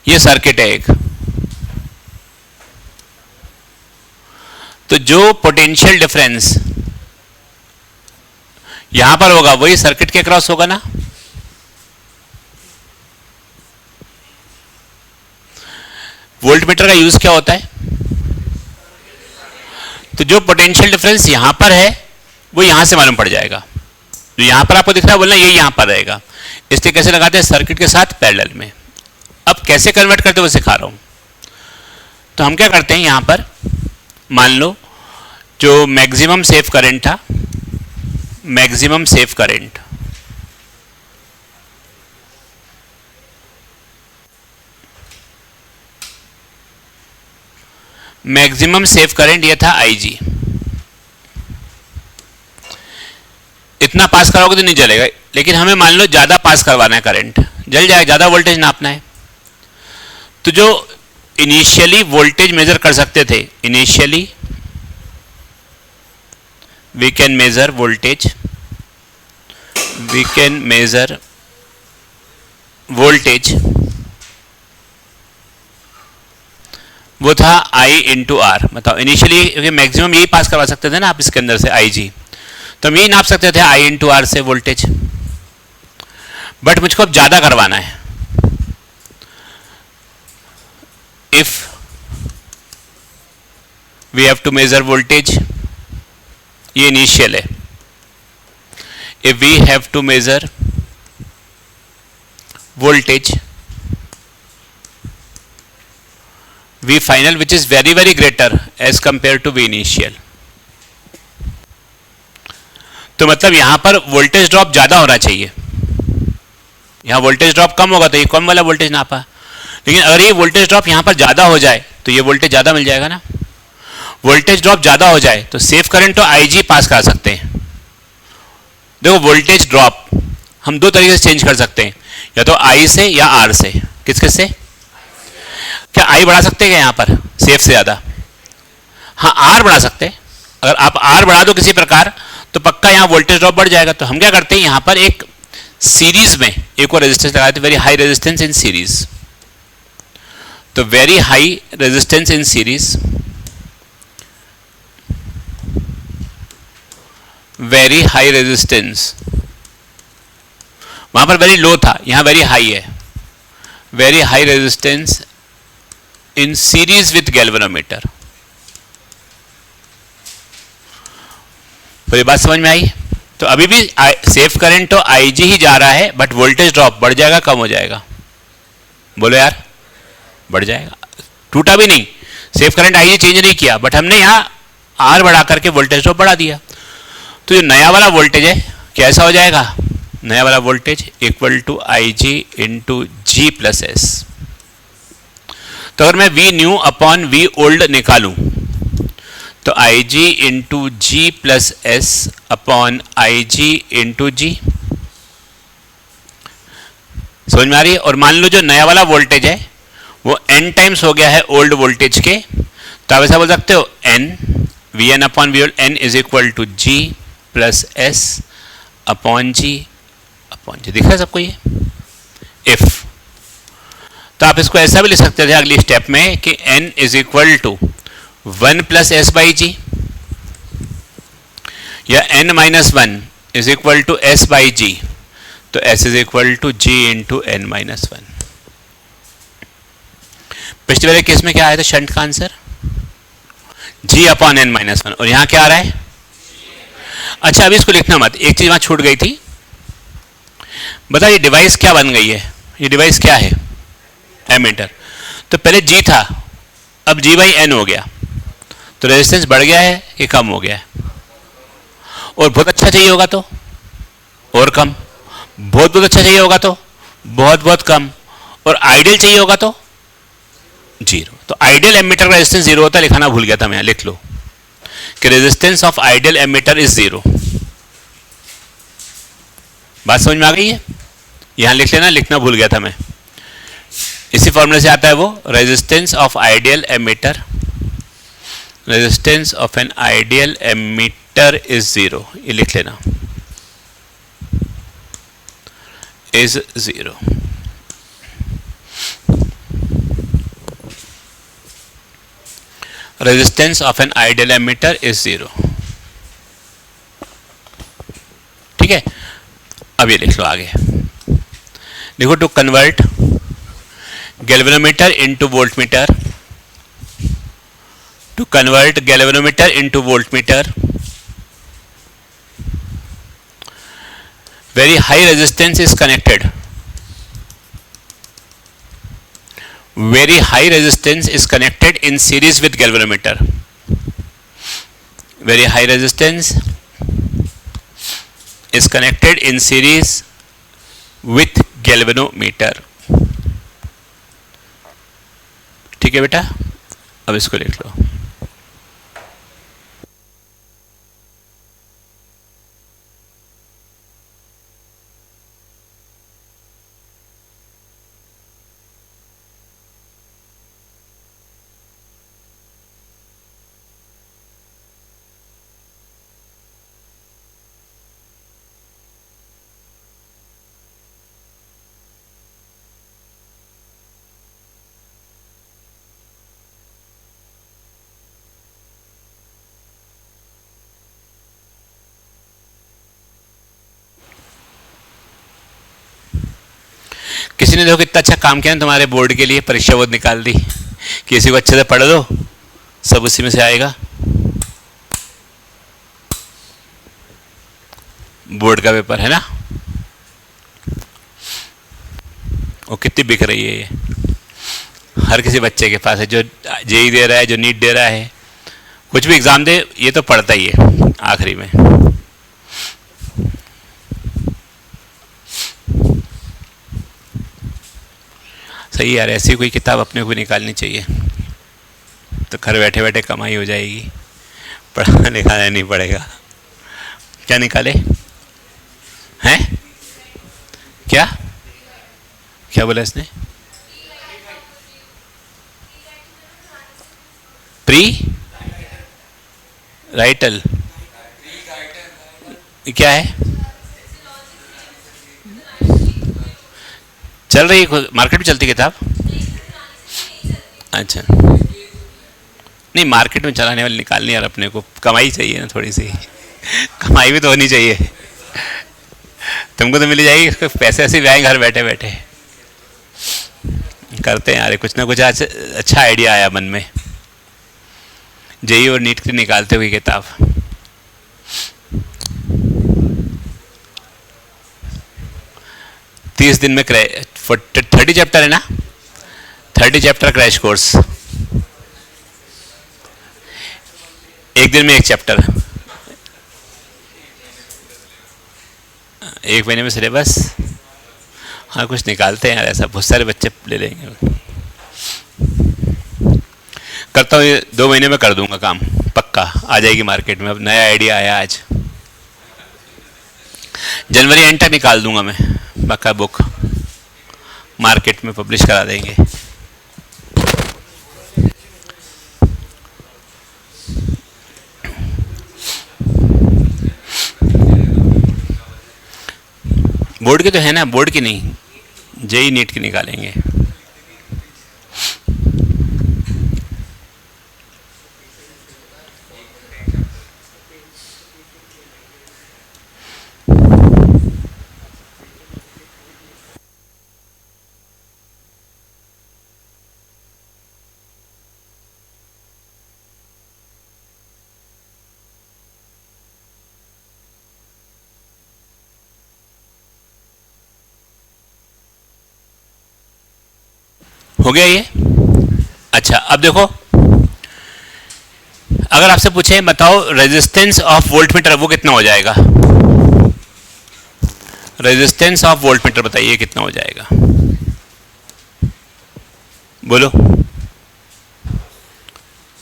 ये सर्किट है एक, तो जो पोटेंशियल डिफरेंस यहां पर होगा वही सर्किट के क्रॉस होगा ना। वोल्टमीटर का यूज क्या होता है? तो जो पोटेंशियल डिफरेंस यहां पर है वो यहां से मालूम पड़ जाएगा, जो यहां पर आपको दिख रहा है बोलना ये यहां पर रहेगा, इसलिए कैसे लगाते हैं? सर्किट के साथ पैरेलल में। अब कैसे कन्वर्ट करते हैं वो सिखा रहा हूं। तो हम क्या करते हैं यहां पर, मान लो जो मैक्सिमम सेफ करंट था, maximum safe current, maximum safe current ये था IG। इतना पास कराओगे तो नहीं जलेगा, लेकिन हमें मान लो ज्यादा पास करवाना है करंट, जल जाएगा, ज्यादा वोल्टेज नापना है। तो जो इनिशियली वोल्टेज मेजर कर सकते थे, initially we can measure voltage, we can measure voltage, वो था I इंटू आर। बताओ इनिशियली मैक्सिमम यही पास करवा सकते थे ना आप इसके अंदर से IG, तो हम यही नाप सकते थे I इंटू आर से वोल्टेज, बट मुझको अब ज्यादा करवाना है। If we have to measure voltage, ये इनिशियल है, if we have to measure voltage V final which is very very greater as compare to V initial. तो मतलब यहां पर वोल्टेज ड्रॉप ज्यादा होना चाहिए, यहां वोल्टेज ड्रॉप कम होगा तो ये कम वाला वोल्टेज नापा, लेकिन अगर ये वोल्टेज ड्रॉप यहां पर ज्यादा हो जाए तो ये वोल्टेज ज्यादा मिल जाएगा ना। वोल्टेज ड्रॉप ज्यादा हो जाए तो सेफ करंट तो IG पास कर सकते हैं। देखो वोल्टेज ड्रॉप हम दो तरीके से चेंज कर सकते हैं, या तो I से या R से। किस किस से? क्या I बढ़ा सकते हैं क्या यहाँ पर सेफ से ज्यादा? हाँ R बढ़ा सकते हैं। अगर आप R बढ़ा दो किसी प्रकार तो पक्का यहाँ वोल्टेज ड्रॉप बढ़ जाएगा। तो हम क्या करते हैं यहाँ पर एक सीरीज में एक और रेजिस्टेंस लगाते हैं, very high resistance in series. तो very high resistance in series, very high resistance, वहां पर वेरी लो था, यहां वेरी हाई है, very high resistance in series with galvanometer. तो ये बात समझ में आई? तो अभी भी सेफ करंट तो IG ही जा रहा है, बट वोल्टेज ड्रॉप बढ़ जाएगा कम हो जाएगा? बोलो यार, बढ़ जाएगा, टूटा भी नहीं। सेफ करंट IG चेंज नहीं किया, बट हमने यहाँ R बढ़ा करके वोल्टेज ड्रॉप बढ़ा दिया। तो जो नया वाला वोल्टेज है कैसा हो जाएगा? नया वाला voltage equal to IG into G plus S. तो अगर मैं V new upon V old निकालूं तो IG into G plus S upon IG into G। समझ में आ रही है? और मान लो जो नया वाला वोल्टेज है वो n टाइम्स हो गया है ओल्ड वोल्टेज के, तो आप ऐसा बोल सकते हो n Vn upon V old n is equal to G plus S upon G. दिख रहा है सबको ये? इफ तो आप इसको ऐसा भी लिख सकते थे अगली स्टेप में कि n is equal to 1 plus S by G, या n minus 1 is equal to S by G. तो s is equal to g into n minus 1। पिछले वाले केस में क्या आया था शंट का answer? g upon n minus 1, और यहां क्या आ रहा है? अच्छा अभी इसको लिखना मत, एक चीज वहां छूट गई थी। बताओ ये डिवाइस क्या बन गई है? ये डिवाइस क्या है? एमीटर। तो पहले G था, अब G बाई N हो गया, तो रेजिस्टेंस बढ़ गया है कि कम हो गया है? और बहुत अच्छा चाहिए होगा तो और कम, बहुत बहुत अच्छा चाहिए होगा तो बहुत बहुत कम, और आइडियल चाहिए होगा तो जीरो। तो आइडियल एमीटर का रेजिस्टेंस जीरो होता है, लिखाना भूल गया था मैं, लिख लो कि resistance of ideal ammeter is 0। बात समझ में आ गई है? यहां लिख लेना, लिखना भूल गया था मैं। इसी फॉर्मूले से आता है वो, resistance of ideal ammeter, resistance of an ideal ammeter is 0। ये लिख लेना, is 0। Resistance of an ideal ammeter is 0। ठीक है, अब ये लिख लो आगे। देखो, to convert galvanometer into voltmeter, to convert galvanometer into voltmeter, very high resistance is connected, very high resistance is connected in series with galvanometer, very high resistance is connected in series with galvanometer। ठीक है बेटा, अब इसको लिख लो। किसी ने देखो कितना अच्छा काम किया ना तुम्हारे बोर्ड के लिए, परीक्षा बोर्ड निकाल दी। किसी को अच्छे से पढ़ दो, सब उसी में से आएगा। बोर्ड का पेपर है ना, वो कितनी बिक रही है ये, हर किसी बच्चे के पास है, जो जेई दे रहा है, जो नीट दे रहा है, कुछ भी एग्जाम दे, ये तो पढ़ता ही है आखिरी में। सही यार, ऐसी कोई किताब अपने को भी निकालनी चाहिए, तो घर बैठे बैठे कमाई हो जाएगी, पढ़ाना लिखाना नहीं पड़ेगा। क्या निकाले हैं? क्या क्या बोला इसने? प्री राइटल क्या है? चल रही है मार्केट में, चलती किताब? अच्छा, नहीं मार्केट में चलाने वाली निकालनी यार, अपने को कमाई चाहिए ना, थोड़ी सी कमाई भी तो होनी चाहिए। तुमको तो मिल जाएगी, पैसे ऐसे भी आएंगे घर बैठे बैठे। करते हैं यार कुछ ना कुछ। आज अच्छा आइडिया आया मन में, जेई और नीट की निकालते हुए किताब। तीस दिन में 30 चैप्टर है ना, 30 चैप्टर क्रैश कोर्स, एक दिन में एक चैप्टर, एक महीने में सिलेबस। हाँ कुछ निकालते हैं यार, ऐसा बहुत सारे बच्चे ले लेंगे। करता हूँ, 2 महीने में कर दूंगा काम, पक्का आ जाएगी मार्केट में। अब नया आइडिया आया आज, जनवरी एंड तक निकाल दूंगा मैं पक्का, बुक मार्केट में पब्लिश करा देंगे। बोर्ड के तो है ना, बोर्ड की नहीं, जेई नीट की निकालेंगे। हो गया ये? अच्छा, अब देखो, अगर आपसे पूछे बताओ रेजिस्टेंस ऑफ वोल्टमीटर, वो कितना हो जाएगा? रेजिस्टेंस ऑफ वोल्टमीटर बताइए कितना हो जाएगा, बोलो।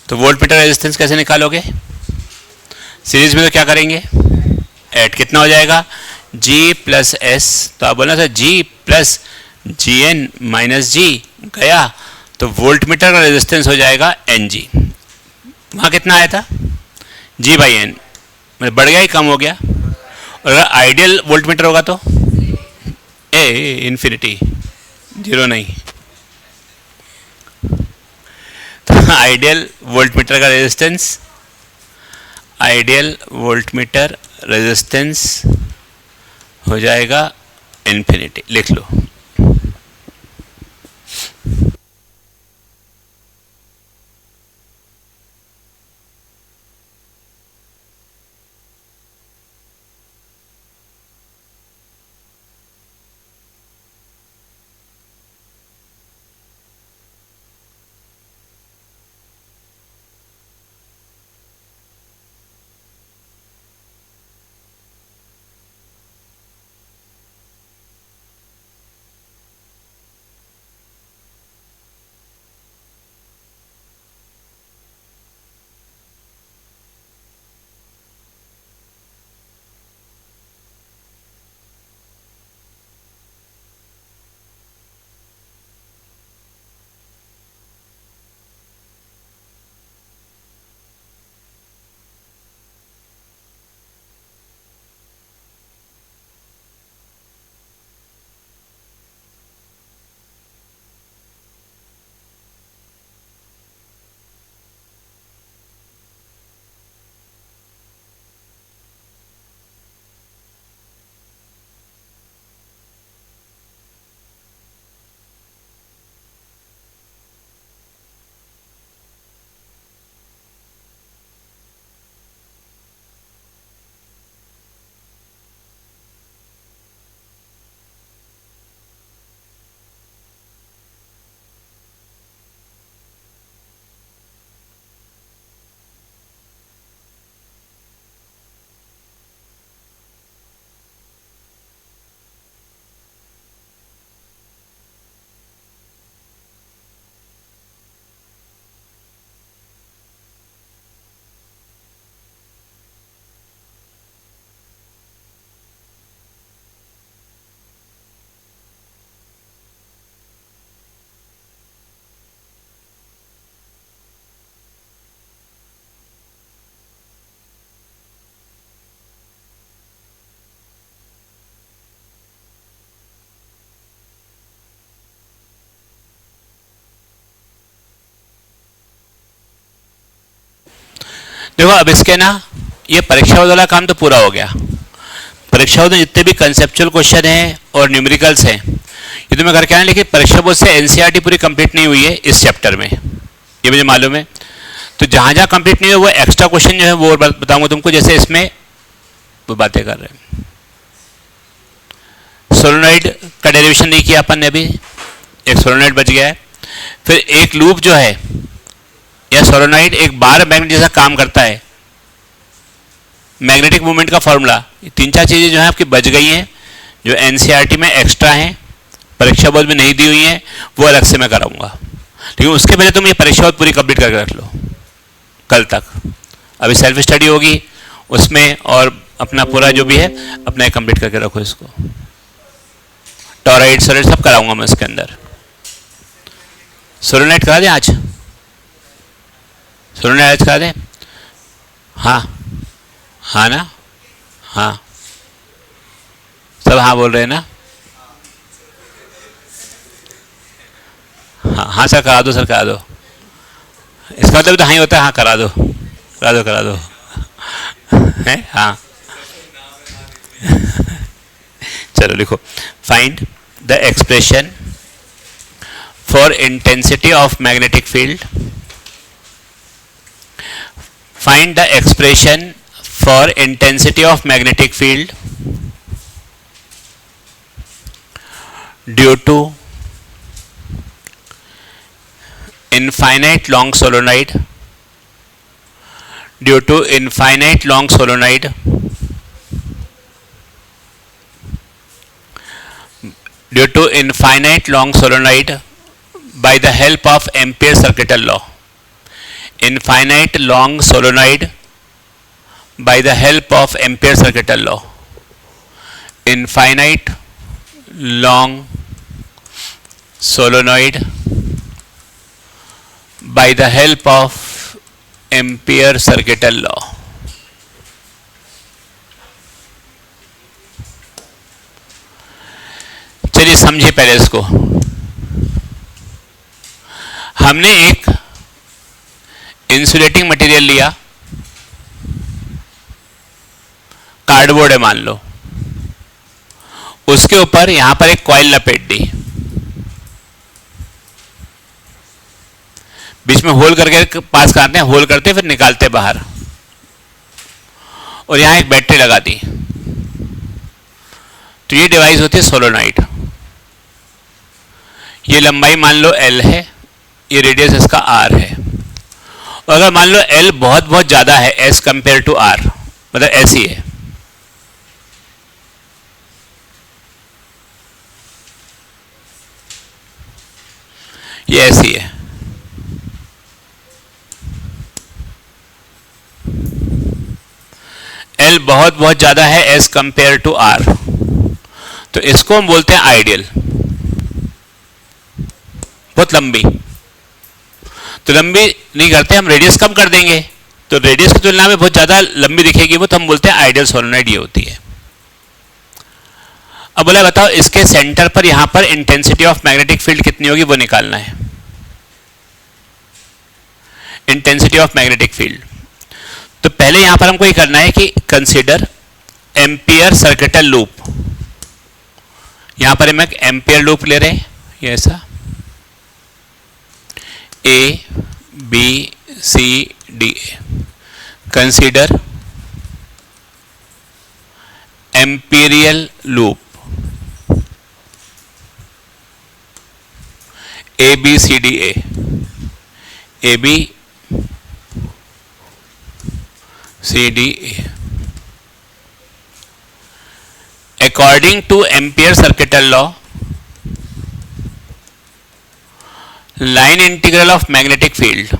तो वोल्टमीटर रेजिस्टेंस कैसे निकालोगे? सीरीज में तो क्या करेंगे, ऐड, कितना हो जाएगा G प्लस एस, तो आप बोलना sir G plus G N minus जी, गया तो वोल्ट मीटर का रेजिस्टेंस हो जाएगा NG। वहाँ कितना आया था G बाई एन, मतलब बढ़ गया ही कम हो गया। और अगर आइडियल वोल्ट मीटर होगा तो ए इन्फिनिटी, जीरो नहीं। तो आइडियल वोल्ट मीटर का resistance, ideal volt meter resistance हो जाएगा इन्फिनिटी, लिख लो। देखो अब इसके ना ये परीक्षा वाला काम तो पूरा हो गया। परीक्षा में जितने भी कंसेप्चुअल क्वेश्चन हैं और न्यूमेरिकल्स हैं ये तो मैं करके आया, लेकिन परीक्षा बोर्ड से एनसीईआरटी पूरी कंप्लीट नहीं हुई है इस चैप्टर में, ये मुझे मालूम है। तो जहाँ जहाँ कंप्लीट नहीं हुआ वो एक्स्ट्रा क्वेश्चन जो है वो बताऊंगा तुमको। जैसे इसमें वो बातें कर रहे हैं, सोलोनॉइड का डेरिवेशन नहीं किया अपन ने अभी, एक सोलोनॉइड बच गया है। फिर एक लूप जो है या सोलोनॉइड एक बार मैग्नेट जैसा काम करता है, मैग्नेटिक मूवमेंट का फॉर्मूला, तीन चार चीजें जो है आपकी बच गई हैं जो एनसीईआरटी में एक्स्ट्रा हैं, परीक्षा बोर्ड में नहीं दी हुई हैं, वो अलग से मैं कराऊंगा। लेकिन उसके पहले तुम ये परीक्षा बोर्ड पूरी कंप्लीट करके रख लो कल तक। अभी सेल्फ स्टडी होगी उसमें, और अपना पूरा जो भी है अपना कंप्लीट करके रखो इसको। टॉराइड सोलोनाइड सब कराऊंगा मैं इसके अंदर। सोलोनाइड करा दें आज, सोलोनाइड आज करा दें। हाँ हाँ ना, हाँ सब हाँ बोल रहे हैं ना। हाँ हाँ सर करा दो, सर करा दो। इसका मतलब तो हाँ ही होता है, हाँ करा दो करा दो करा दो है। हाँ चलो लिखो, find the expression for intensity of magnetic field, find the expression for intensity of magnetic field due to infinite long solenoid, due to infinite long solenoid, due to infinite long solenoid by the help of Ampere circuital law, infinite long solenoid by the help of Ampere circuital law. Infinite long solenoid by the help of Ampere circuital law. चलिए समझिए पहले इसको. हमने एक insulating material लिया, cardboard है मान लो, उसके ऊपर यहां पर एक कॉइल लपेट दी, बीच में होल करके पास करते हैं, होल करते फिर निकालते बाहर, और यहां एक बैटरी लगा दी. तो ये डिवाइस होती है सोलोनॉइड. ये लंबाई मान लो L है, ये रेडियस इसका R है. और अगर मान लो L बहुत बहुत ज्यादा है एज कंपेयर टू R, मतलब ऐसी है, ये ऐसी है, L बहुत बहुत ज्यादा है एज कंपेयर टू R, तो इसको हम बोलते हैं आइडियल. बहुत लंबी, तो लंबी नहीं करते हम, रेडियस कम कर देंगे, तो रेडियस की तुलना में बहुत ज्यादा लंबी दिखेगी वो, तो हम बोलते हैं आइडियल सोलेनॉइड ये होती है. अब बोला बताओ इसके सेंटर पर यहां पर इंटेंसिटी ऑफ मैग्नेटिक फील्ड कितनी होगी वो निकालना है. इंटेंसिटी ऑफ मैग्नेटिक फील्ड, तो पहले यहां पर हमको ये करना है कि कंसीडर एम्पियर सर्किटल लूप. यहां पर हम एक एम्पियर लूप ले रहे हैं, ये ऐसा A B C D A. Consider Amperian loop A B C D A. A B C D A. According to Ampere circuital law, line integral of magnetic field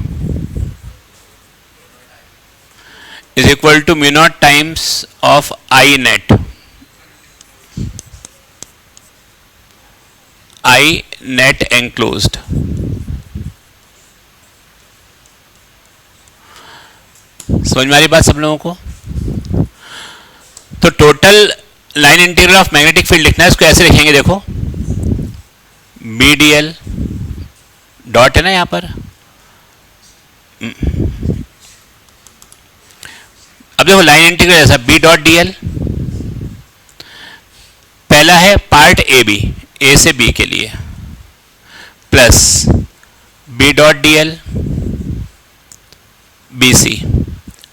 is equal to mu naught times of I net. I net enclosed. समझ में आ रही बात सब लोगों को? तो total line integral of magnetic field लिखना है, इसको ऐसे लिखेंगे, देखो BDL डॉट है ना यहां पर. अब देखो लाइन इंटीग्रल ऐसा B डॉट DL, पहला है पार्ट AB, A से B के लिए, plus B dot DL BC,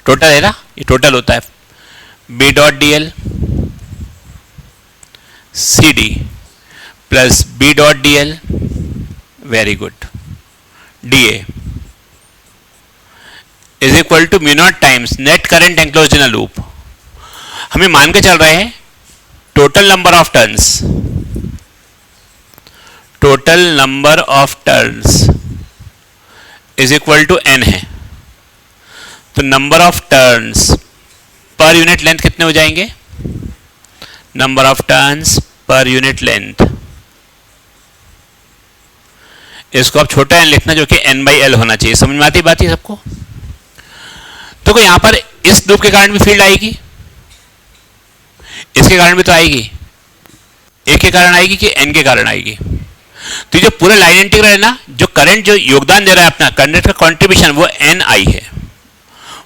total है ना, ये टोटल होता है. B dot DL CD plus B dot DL, very good, DA is equal to mu naught times net current enclosed in a loop. हमें मान के चल रहे हैं total number of turns, total number of turns is equal to N है. तो number of turns per unit length कितने हो जाएंगे? Number of turns per unit length, इसको आप छोटा n लिखना जो कि N/L होना चाहिए. समझ में आती बात है सबको? तो यहां पर इस लूप के कारण भी फील्ड आएगी, इसके कारण भी तो आएगी, एक के कारण आएगी कि n के कारण आएगी. तो जो पूरा लाइन इंटीग्रल है ना, जो करंट जो योगदान दे रहा है अपना करंट का कंट्रीब्यूशन, वो Ni है,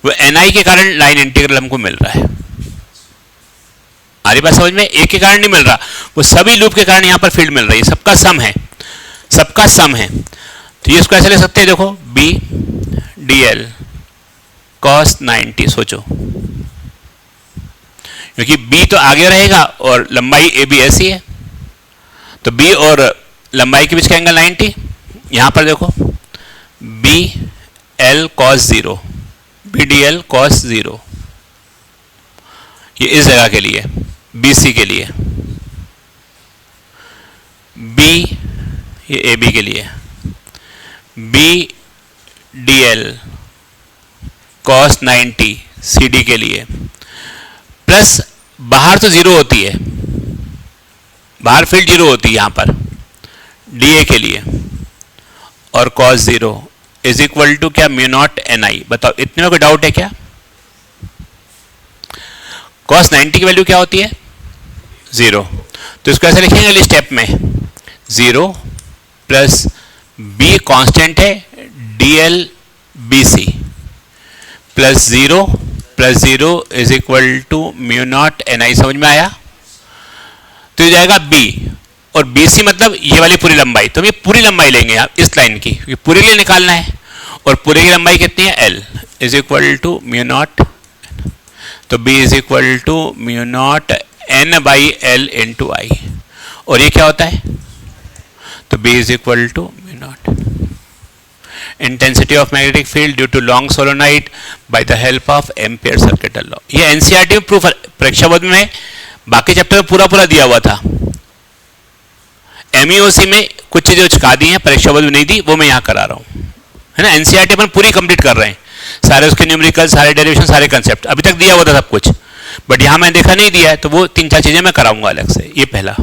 वो Ni के कारण लाइन इंटीग्रल हमको मिल रहा है. हमारी बात समझ में? एक के कारण नहीं मिल रहा, वो सभी लूप के कारण यहां पर फील्ड मिल रही है, सबका सम है, सबका सम है. तो ये इसको ऐसे ले सकते हैं, देखो B DL cos 90. सोचो, क्योंकि B तो आगे रहेगा और लंबाई AB ऐसी है, तो B और लंबाई के बीच का एंगल 90. यहां पर देखो B L cos 0, B DL cos 0, ये इस जगह के लिए, BC के लिए, B ये AB के लिए, B DL cos 90 C D के लिए, प्लस बाहर तो जीरो होती है, बाहर फील्ड जीरो होती है यहां पर डी ए के लिए, और cos zero is equal to क्या, म्यू नॉट एन आई। बताओ इतने में कोई डाउट है क्या? कॉस 90 की वैल्यू क्या होती है? जीरो। तो इसको ऐसे लिखेंगे अगले स्टेप में, जीरो प्लस बी कांस्टेंट है D L B C plus zero is equal to mu naught N I. समझ में आया? तो ये जाएगा बी, और बी सी मतलब ये वाली पूरी लंबाई, तो हम ये पूरी लंबाई लेंगे आप इस लाइन की, क्योंकि पूरे लिए निकालना है, और पूरे की लंबाई कितनी है? L is equal to mu naught, तो B is equal to mu naught N by L into I, और ये क्या होता है? तो B is equal to mu naught intensity of magnetic field due to long solenoid by the help of ampere circuital law. ये NCERT में proof, परीक्षा board में बाकी चैप्टर में पूरा पूरा दिया हुआ था, एमईओसी में कुछ चीजें चिपका दी हैं, परीक्षा बोर्ड में नहीं दी, वो मैं यहां करा रहा हूं, है ना। एनसीईआरटी अपन पूरी कंप्लीट कर रहे हैं, सारे उसके न्यूमेरिकल, सारे डेरिवेशन, सारे कंसेप्ट अभी तक दिया हुआ था सब कुछ, बट यहां मैंने देखा नहीं दिया है, तो वो 3-4 चीजें मैं कराऊंगा अलग से। ये पहला।